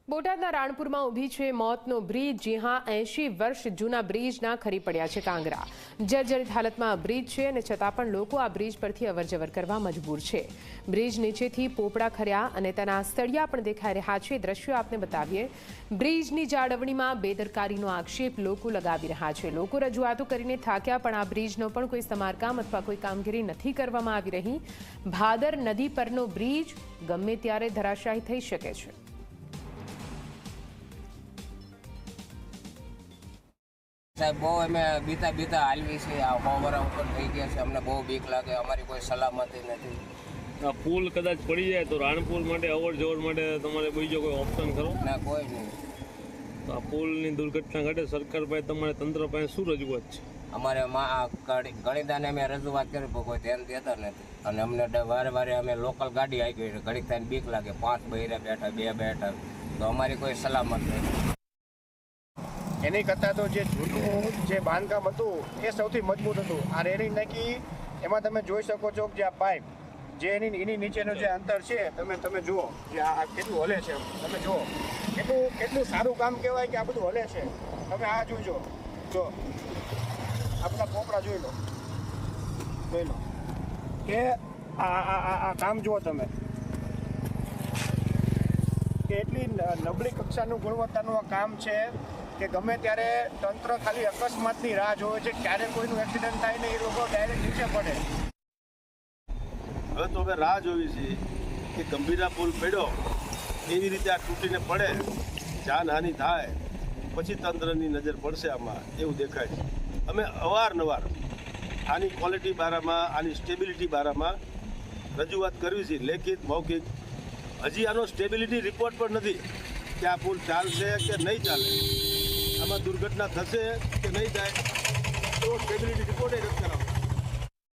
બોટાદના રાણપુરમાં ઊભી છે મોતનો બ્રિજ। જી હા, 80 વર્ષ જૂના બ્રિજના ખરી પડ્યા છે કાંગરા। જર્જરિત હાલતમાં બ્રિજ છે અને છતાં પણ લોકો આ બ્રિજ પરથી અવરજવર કરવા મજબૂર છે। બ્રિજ નીચેથી પોપડા ખર્યા અને તેના સળિયા પણ દેખાઈ રહ્યા છે। દ્રશ્યો આપને બતાવીએ। બ્રિજની જાળવણીમાં બેદરકારીનો આક્ષેપ લોકો લગાવી રહ્યા છે। લોકો રજૂઆતો કરીને થાક્યા પણ આ બ્રિજનો પણ કોઈ સમારકામ અથવા કોઈ કામગીરી નથી કરવામાં આવી રહી। ભાદર નદી પરનો બ્રિજ ગમે ત્યારે ધરાશાયી થઈ શકે છે। સાહેબ બહુ અમે બીતા હાલવી છે। આ 100 વર્ષ ઉપર થઈ ગયા છે। અમને બહુ બીક લાગે। અમારી કોઈ સલામતી નથી। આ પુલ કદાચ પડી જાય તો રાણપુર માટે અવર જવર માટે તમારે બીજો કોઈ ઓપ્શન ખરો? ના, કોઈ નહીં। તો આ પુલની દુર્ઘટના ઘટે સરકાર પાસે તમારે તંત્ર પાસે શું રજૂઆત છે? અમારે ગણિતાને અમે રજૂઆત કરી પણ કોઈ ધ્યાન દેતા નથી અને અમને વારે અમે લોકલ ગાડી આવી ગઈ છે। ઘડીક થઈને બીક લાગે। 5 બૈરા બેઠા, 2 બેઠા, તો અમારી કોઈ સલામત નથી। એની કરતાં તો જે જૂનું જે બાંધકામ હતું એ સૌથી મજબૂત હતું। આ રેલિંગ નાખી એમાં તમે જોઈ શકો છો કે આ પાઇપ જે એની નીચેનું જે અંતર છે તમે જુઓ કે આ કેટલું હલે છે। તમે જુઓ કેટલું સારું કામ કહેવાય કે આ બધું હલે છે। તમે આ જોઈજો, જો આ બધા પોપડા જોઈ લો કે આ કામ જુઓ તમે કે એટલી નબળી કક્ષાનું ગુણવત્તાનું આ કામ છે કે ગમે ત્યારે તંત્ર ખાલી અકસ્માતની રાહ જોવે છે। ક્યારે કોઈનું એક્સિડન્ટ થાય ને એ લોકો ડાયરેક્ટ નીચે પડે। હવે તો અમે રાહ જોવી છે કે ગંભીરા પુલ પડ્યો એવી રીતે આ તૂટીને પડે, જાનહાનિ થાય, પછી તંત્રની નજર પડશે આમાં, એવું દેખાય છે। અમે અવારનવાર આની ક્વોલિટી બારામાં, આની સ્ટેબિલિટી બારામાં રજૂઆત કરવી છે, લેખિત મૌખિક। હજી આનો સ્ટેબિલિટી રિપોર્ટ પણ નથી કે આ પુલ ચાલશે કે નહીં ચાલે, આમાં દુર્ઘટના થશે કે નહીં થાય, તો સ્ટેબિલિટી રિપોર્ટ નથી કરાવવાનો।